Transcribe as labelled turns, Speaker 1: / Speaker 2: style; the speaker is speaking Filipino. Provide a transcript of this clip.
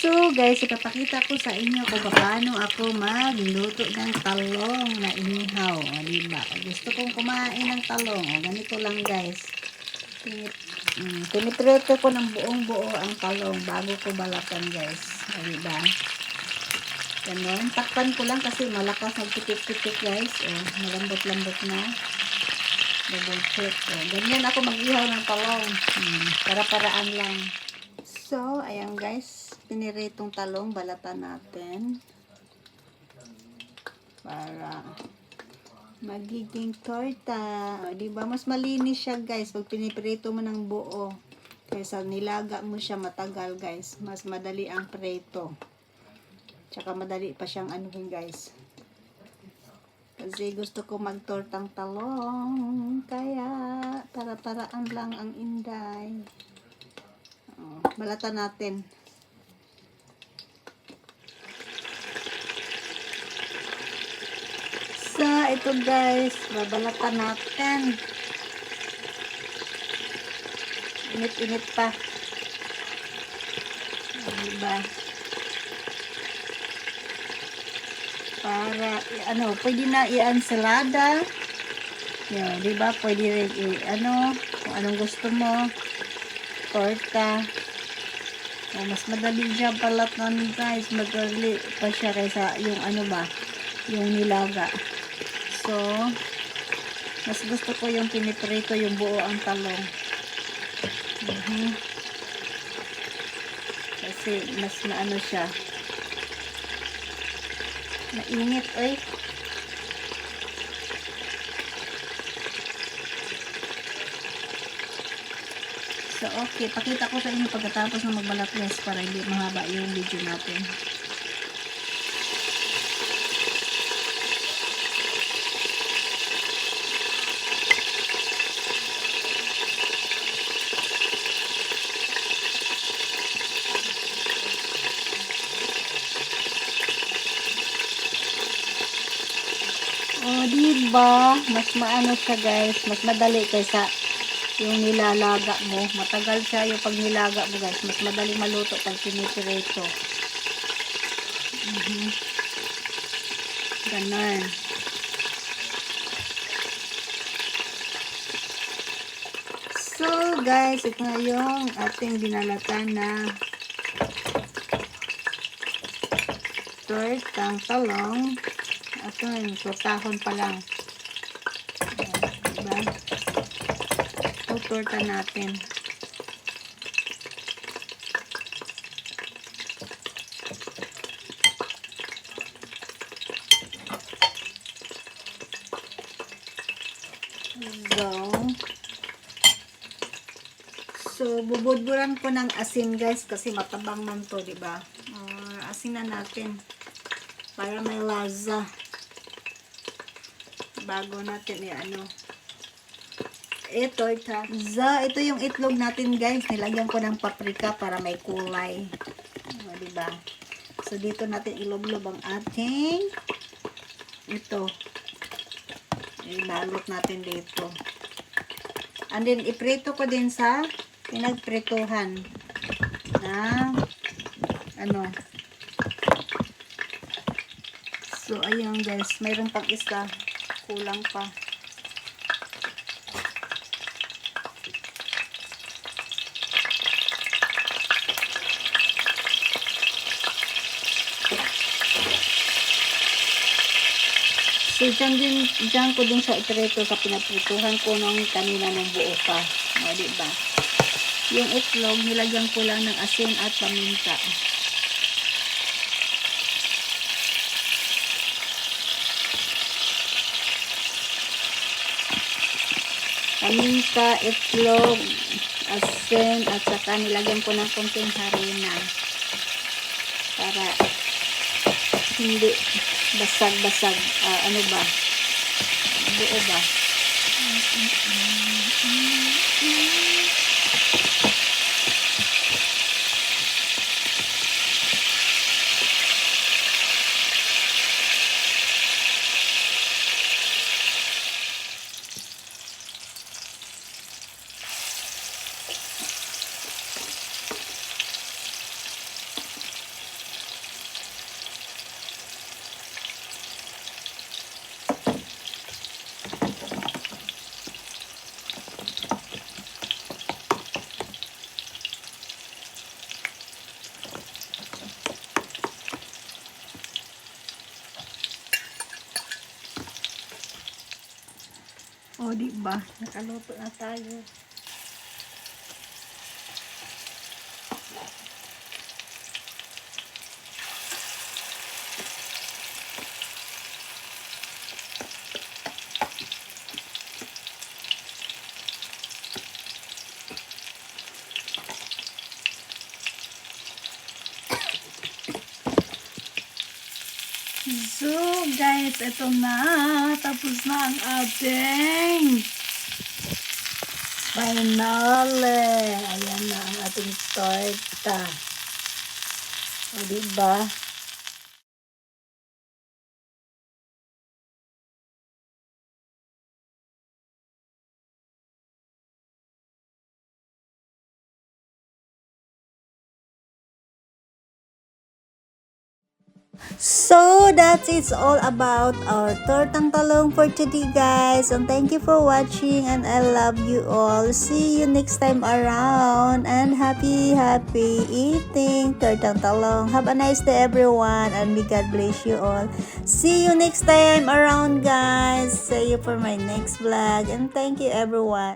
Speaker 1: So guys, ipapakita ko sa inyo kung paano ako magluto ng talong na inihaw. O, diba? Gusto kong kumain ng talong. O, ganito lang guys. Piniprito ko ng buong buo ang talong bago ko balatan guys. O, diba? Ganun. Takpan ko lang kasi malakas nagpipit-pipit guys. O, malambot-lambot na. Double check. O, ganyan ako mag-ihaw ng talong. Para-paraan lang. So, ayan guys, piniritong talong, balatan natin para magiging torta. O, diba? Mas malinis siya guys pag pinipirito mo ng buo kaysa nilaga mo siya matagal guys. Mas madali ang prito. Tsaka madali pa siyang anuhin guys. Kasi gusto ko magtortang talong, kaya para-paraan lang ang inday. Balatan natin. So, ito guys, babalatan natin. Init-init pa. Diba? Para, pwede na i-ensalada. Yan, diba? Pwede rin kung anong gusto mo. Torta. Mas madali siya balatan guys. Madali pa siya kaysa yung yung nilaga. So, mas gusto ko yung piniprito yung buo ang talong. Kasi mas siya. Mainit eh. So, okay. Pakita ko sa inyo pagkatapos na magbalat guys para hindi mahaba yung video natin. O, diba? Mas maano siya guys. Mas madali kaysa yung nilalaga mo. Matagal siya yung pag nilaga mo guys. Mas madaling maluto pag pinipirito. Ganun. So guys, ito na yung ating binalatan na tortang talong. Ito yung tortahon pa lang. Diba? Torta natin. So bubudburan ko ng asin guys kasi matabang man to, diba? Asin na natin para may lasa bago natin ito yung itlog natin guys. Nilagyan ko ng paprika para may kulay. Diba? So, dito natin iloblob ang ating ito. Ibalot natin dito. And then, iprito ko din sa pinagprituhan na So, ayun guys. Mayroon pang isa. Kulang pa. So, dyan ko din sa iprito sa pinaprituhan ko nung kanina ng buo pa. O, diba? Yung itlog, nilagyan ko lang ng asin at paminta. Paminta, itlog, asin, at saka nilagyan ko ng konting harina. Para hindi basag-basag. Buo ba? O, di ba? Nakaluto na tayo. So, guys, ito na. Tapos na ang ating finale. Ayan na ang ating torta. O, diba? So, that's it's all about our tortang talong for today, guys. And thank you for watching, and I love you all. See you next time around, and happy eating tortang talong. Have a nice day, everyone, and may God bless you all. See you next time around, guys. See you for my next vlog, and thank you, everyone.